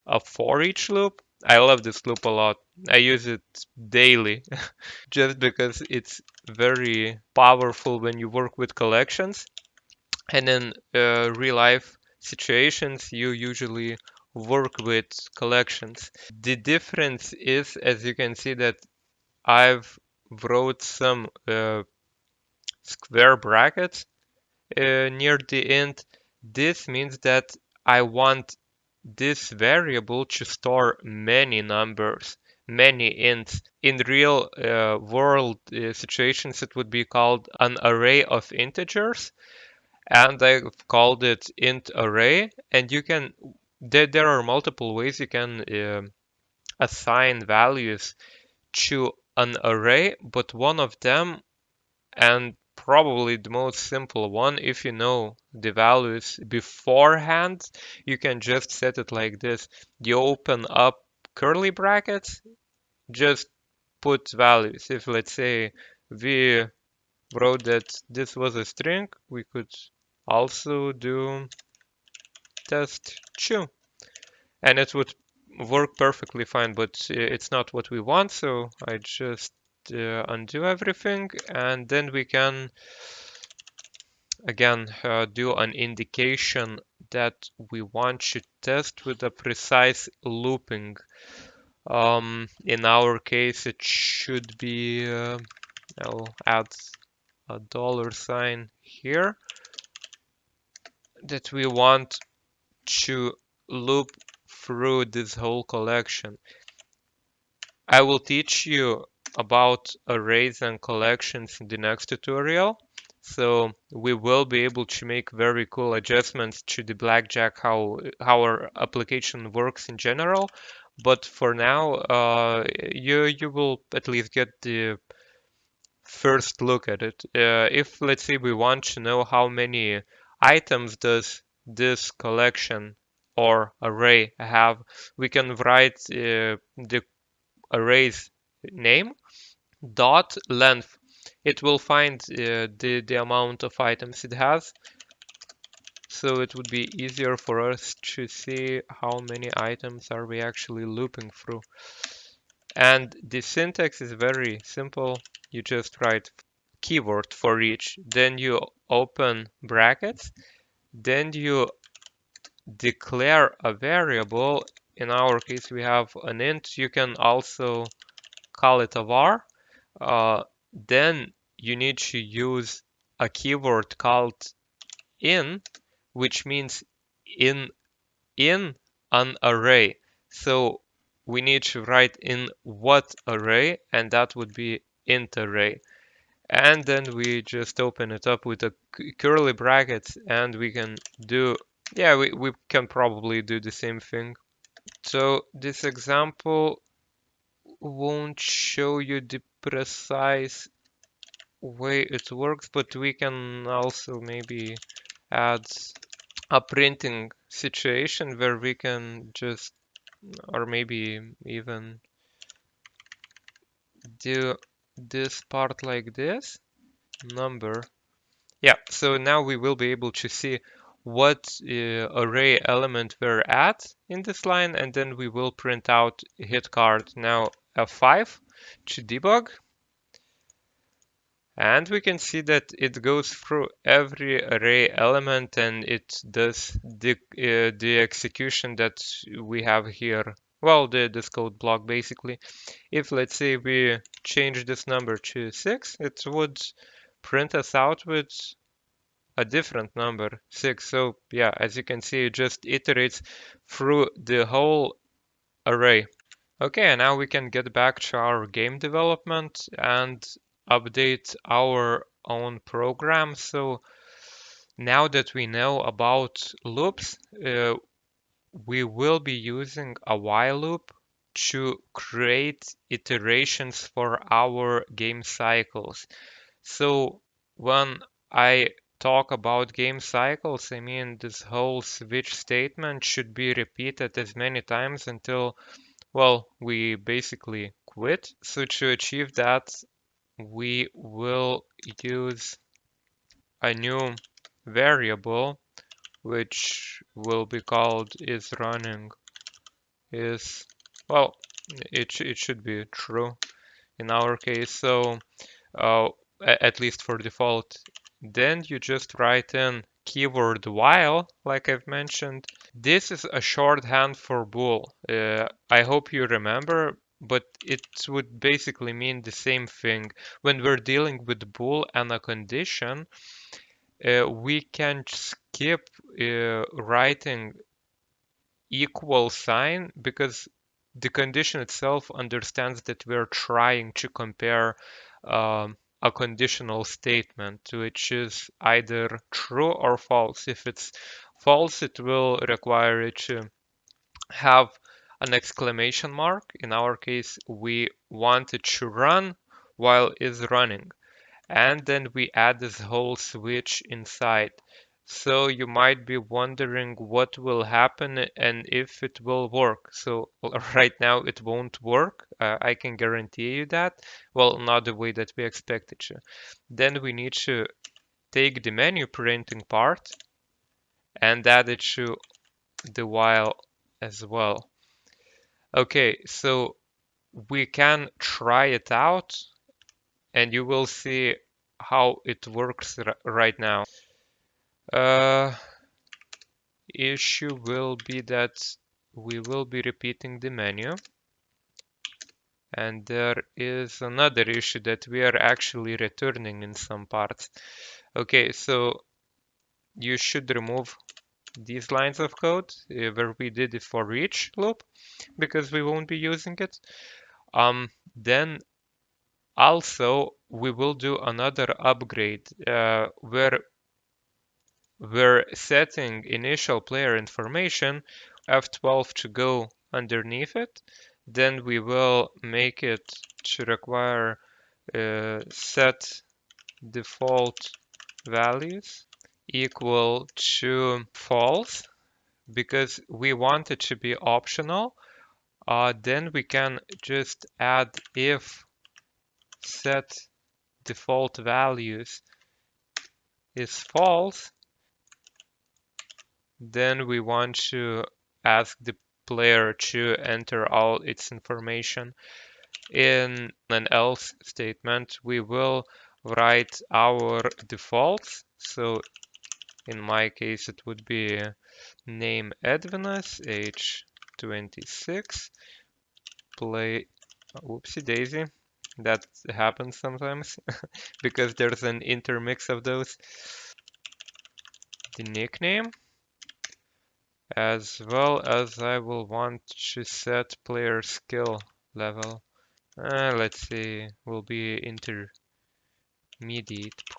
a Foreach loop. I love this loop a lot. I use it daily just because it's very powerful when you work with collections. And in real life situations, you usually work with collections. The difference is, as you can see, that I've wrote some square brackets near the end. This means that I want this variable to store many numbers, many ints. In real world situations, it would be called an array of integers, and I've called it int array. And you can there are multiple ways you can assign values to an array, but one of them, and probably the most simple one, if you know the values beforehand, you can just set it like this. You open up curly brackets, just put values. If let's say we wrote that this was a string, we could also do test2, and it would work perfectly fine, but it's not what we want, so I just undo everything, and then we can again do an indication that we want to test with a precise looping. In our case, it should be, I'll add a $sign here, that we want to loop through this whole collection. I will teach you about arrays and collections in the next tutorial. So we will be able to make very cool adjustments to the blackjack, how our application works in general. But for now, you will at least get the first look at it. If let's say we want to know how many items does this collection or array have, we can write the array's name dot length. It will find the amount of items it has, so it would be easier for us to see how many items are we actually looping through. And the syntax is very simple. You just write keyword for each, then you open brackets, then you declare a variable. In our case, we have an int. You can also call it a var. Then you need to use a keyword called in, which means in in an array. So we need to write in what array, and that would be int array. And then we just open it up with a curly brackets, and we can do, yeah, we can probably do the same thing. So this example won't show you the precise way it works, but we can also maybe add a printing situation where we can just, or maybe even do this part like this, number. Yeah, so now we will be able to see what array element we're at in this line, and then we will print out hit card. Now F5 to debug. And we can see that it goes through every array element, and it does the execution that we have here. Well, this code block basically. If let's say we change this number to 6, it would print us out with a different number, 6. So yeah, as you can see, it just iterates through the whole array. Okay, now we can get back to our game development and update our own program. So now that we know about loops, we will be using a while loop to create iterations for our game cycles. So when I talk about game cycles, I mean this whole switch statement should be repeated as many times until, well, we basically quit. So to achieve that, we will use a new variable which will be called is running is, well, it should be true in our case. So uh, at least for default. Then you just write in keyword while, like I've mentioned. This is a shorthand for bool. I hope you remember, but it would basically mean the same thing. When we're dealing with bool and a condition, we can skip writing equal sign because the condition itself understands that we're trying to compare a conditional statement, which is either true or false. If it's false, it will require it to have an exclamation mark. In our case, we want it to run while is running, and then we add this whole switch inside. So you might be wondering what will happen and if it will work. So right now it won't work. I can guarantee you that. Well, not the way that we expect it to. Then we need to take the menu printing part and add it to the while as well. Okay, so we can try it out and you will see how it works right now. Uh, Issue will be that we will be repeating the menu, and there is another issue that we are actually returning in some parts. Okay, so you should remove these lines of code where we did the Foreach loop because we won't be using it. Then also we will do another upgrade where we're setting initial player information, F12 to go underneath it. Then we will make it to require set default values equal to false because we want it to be optional. Then we can just add if set default values is false, then we want to ask the player to enter all its information. In an else statement, we will write our defaults. So in my case, it would be name Edvinus, age 26, play, whoopsie daisy. That happens sometimes because there's an intermix of those. The nickname, as well as I will want to set player skill level. Let's see, will be intermediate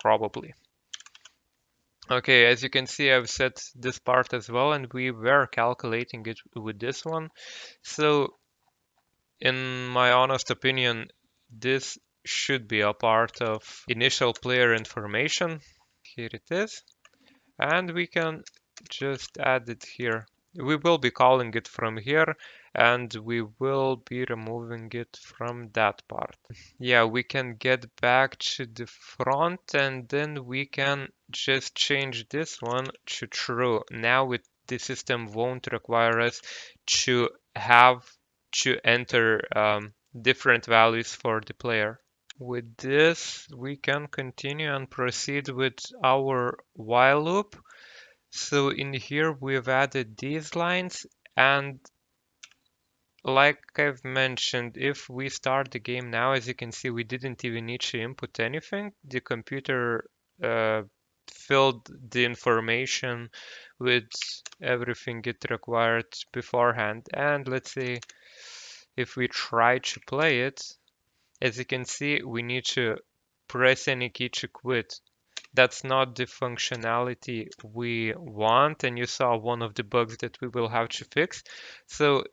probably. Okay, as you can see, I've set this part as well, and we were calculating it with this one. So, in my honest opinion, this should be a part of initial player information. Here it is. And we can just add it here. We will be calling it from here and we will be removing it from that part. Yeah, we can get back to the front and then we can just change this one to true. Now the system won't require us to have to enter different values for the player. With this, we can continue and proceed with our while loop. So in here, we've added these lines, and like I've mentioned, if we start the game now, as you can see, we didn't even need to input anything. The computer uh, filled the information with everything it required beforehand. And let's say if we try to play it, as you can see, we need to press any key to quit. That's not the functionality we want, and you saw one of the bugs that we will have to fix. So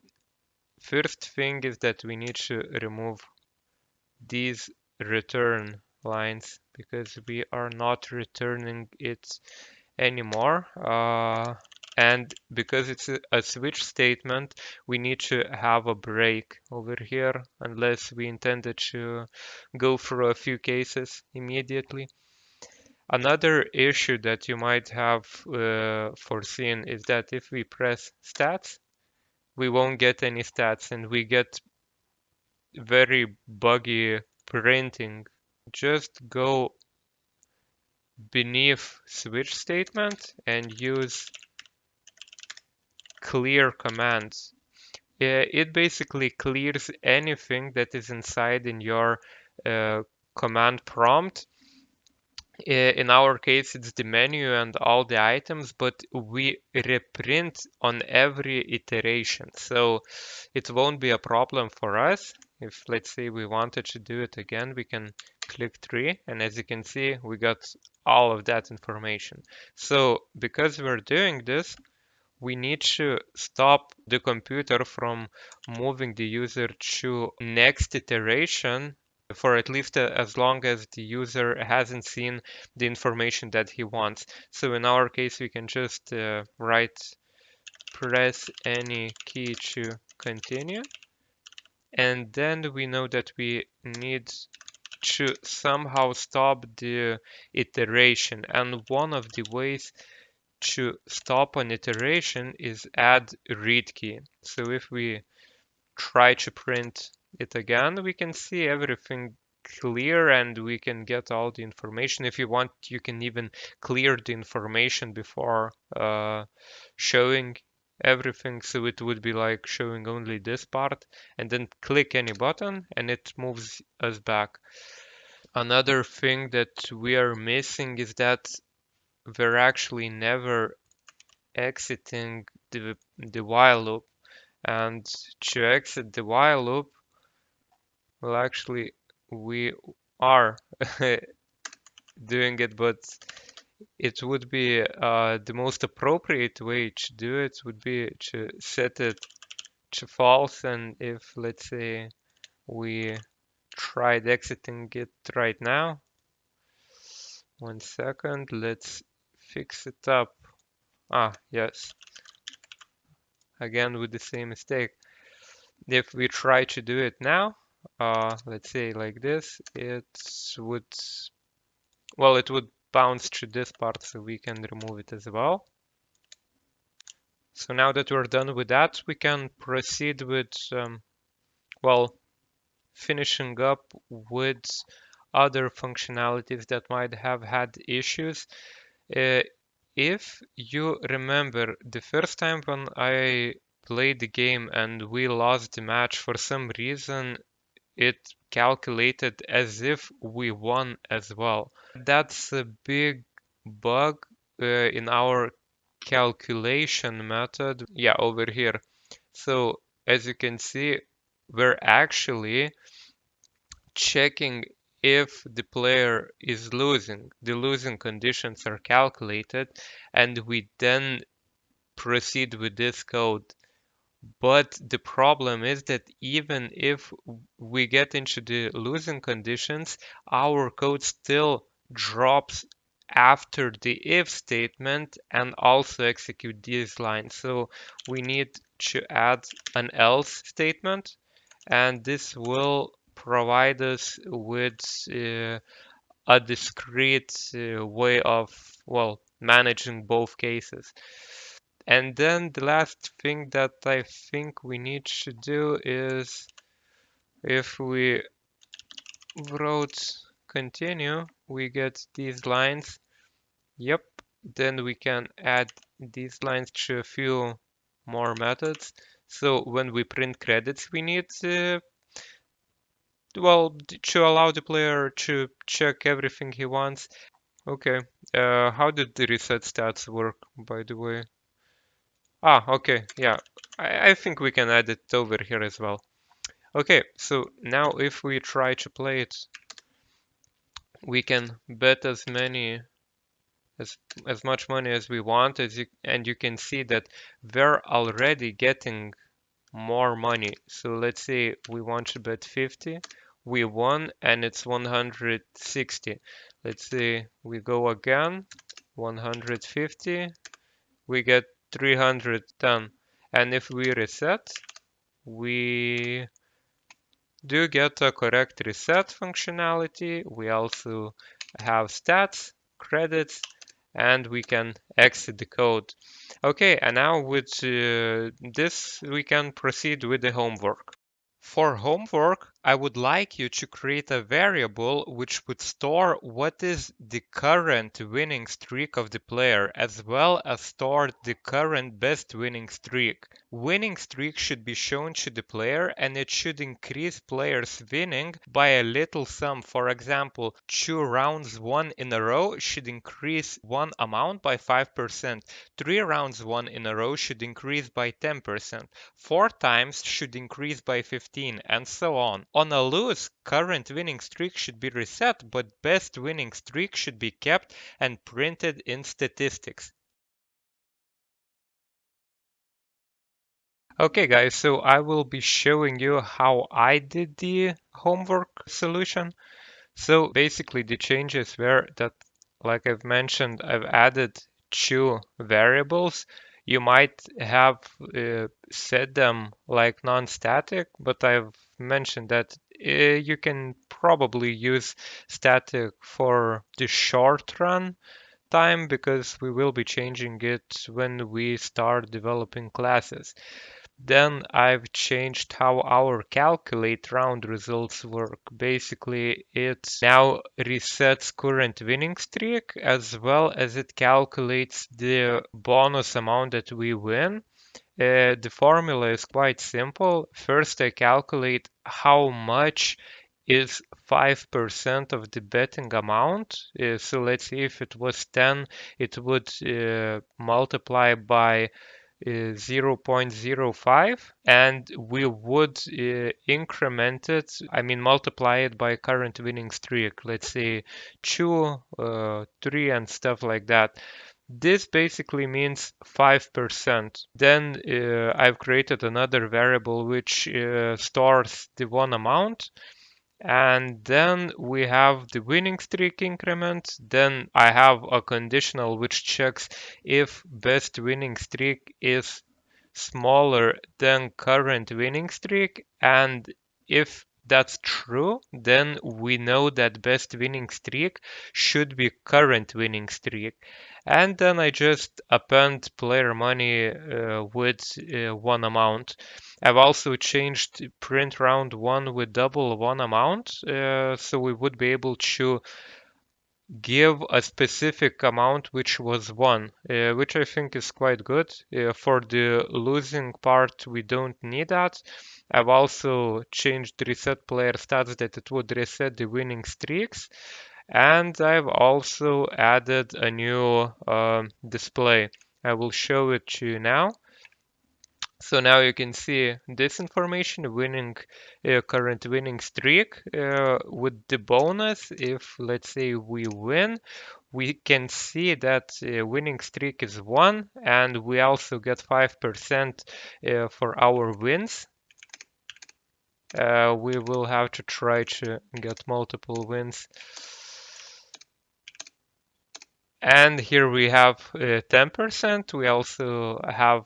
first thing is that we need to remove these return lines because we are not returning it anymore. And because it's a switch statement, we need to have a break over here unless we intended to go through a few cases immediately. Another issue that you might have foreseen is that if we press stats, we won't get any stats and we get very buggy printing. Just go beneath switch statement and use clear commands. It basically clears anything that is inside in your command prompt. In our case, it's the menu and all the items, but we reprint on every iteration. So it won't be a problem for us. If, let's say, we wanted to do it again, we can click 3. And as you can see, we got all of that information. So because we're doing this, we need to stop the computer from moving the user to next iteration for at least as long as the user hasn't seen the information that he wants. So in our case, we can just write press any key to continue. And then we know that we need to somehow stop the iteration. And one of the ways to stop an iteration is add read key. So if we try to print it again, we can see everything clear and we can get all the information. If you want, you can even clear the information before showing everything. So it would be like showing only this part and then click any button and it moves us back. Another thing that we are missing is that we're actually never exiting the while loop. And to exit the while loop, well, actually, we are doing it, but it would be the most appropriate way to do it would be to set it to false. And if, let's say, we tried exiting it right now, 1 second, let's fix it up. Yes, again with the same mistake. If we try to do it now, let's say like this, it would, well, it would bounce to this part, so we can remove it as well. So now that we're done with that, we can proceed with, well, finishing up with other functionalities that might have had issues. If you remember the first time when I played the game and we lost the match for some reason, it calculated as if we won as well. That's a big bug in our calculation method. Yeah, over here. So as you can see, we're actually checking if the player is losing. The losing conditions are calculated, and we then proceed with this code. But the problem is that even if we get into the losing conditions, our code still drops after the if statement and also execute these lines. So we need to add an else statement, and this will provide us with a discrete way of, well, managing both cases. And then the last thing that I think we need to do is if we wrote continue, we get these lines. Yep. Then we can add these lines to a few more methods. So when we print credits, we need well, to allow the player to check everything he wants. Okay. How did the reset stats work, by the way? Okay. Yeah. I think we can add it over here as well. Okay, so now if we try to play it, we can bet as as much money as we want, and you can see that we're already getting more money. So let's say we want to bet 50, we won, and it's 160. Let's say we go again, 150, we get 310. And if we reset, we do get a correct reset functionality. We also have stats, credits, and we can exit the code. Okay, and now with this, we can proceed with the homework. For homework, I would like you to create a variable which would store what is the current winning streak of the player, as well as store the current best winning streak. Winning streak should be shown to the player, and it should increase players winning by a little sum. For example, 2 rounds won in a row should increase one amount by 5%. 3 rounds won in a row should increase by 10%. 4 times should increase by 15, and so on. On a lose, current winning streak should be reset, but best winning streak should be kept and printed in statistics. Okay guys, so I will be showing you how I did the homework solution. So basically the changes were that, like I've mentioned, I've added 2 variables. You might have set them like non-static, but I've mentioned that you can probably use static for the short run time because we will be changing it when we start developing classes. Then I've changed how our calculate round results work. Basically, it now resets current winning streak as well as it calculates the bonus amount that we win. The formula is quite simple. First, I calculate how much is 5% of the betting amount. So let's say if it was 10, it would multiply by 0.05, and we would increment it, I mean multiply it by current winning streak, let's say 2, 3 and stuff like that. This basically means 5%. Then I've created another variable which stores the one amount, and then we have the winning streak increment. Then I have a conditional which checks if best winning streak is smaller than current winning streak. And if that's true, then we know that best winning streak should be current winning streak. And then I just append player money with one amount. I've also changed print round one with double one amount, so we would be able to give a specific amount which was one, which I think is quite good. For the losing part, we don't need that. I've also changed the reset player stats that it would reset the winning streaks. And I've also added a new display. I will show it to you now. So now you can see this information, winning current winning streak with the bonus. If let's say we win, we can see that winning streak is 1, and we also get 5% for our wins. We will have to try to get multiple wins. And here we have 10%. We also have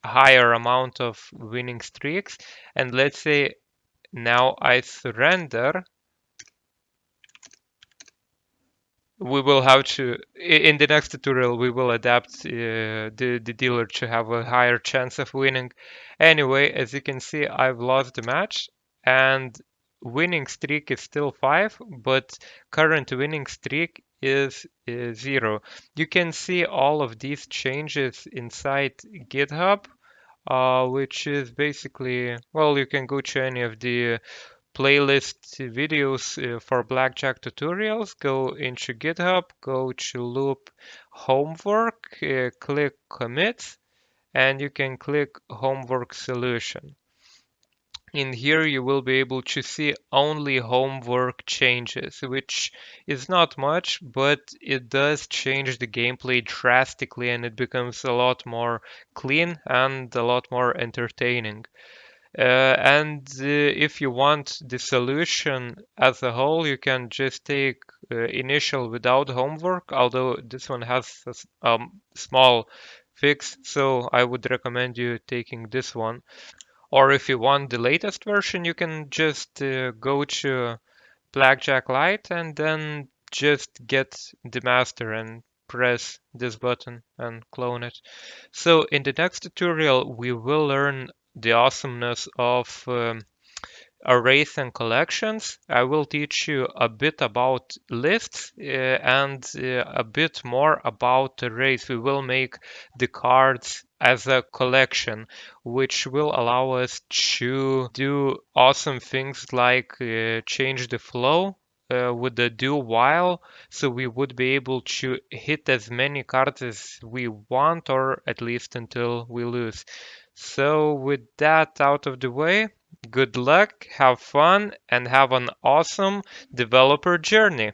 higher amount of winning streaks. And let's say now I surrender. We will have to, in the next tutorial, we will adapt the dealer to have a higher chance of winning. Anyway, as you can see, I've lost the match and winning streak is still 5, but current winning streak is 0. You can see all of these changes inside GitHub, which is basically, well, you can go to any of the playlist videos for blackjack tutorials. Go into GitHub, go to loop homework, click commit, and you can click homework solution. In here you will be able to see only homework changes, which is not much, but it does change the gameplay drastically and it becomes a lot more clean and a lot more entertaining. And if you want the solution as a whole, you can just take initial without homework, although this one has a small fix, so I would recommend you taking this one. Or if you want the latest version, you can just go to Blackjack Lite and then just get the master and press this button and clone it. So in the next tutorial, we will learn the awesomeness of arrays and collections. I will teach you a bit about lists and a bit more about arrays. We will make the cards as a collection, which will allow us to do awesome things like change the flow with the do while, so we would be able to hit as many cards as we want, or at least until we lose. So with that out of the way, good luck, have fun, and have an awesome developer journey.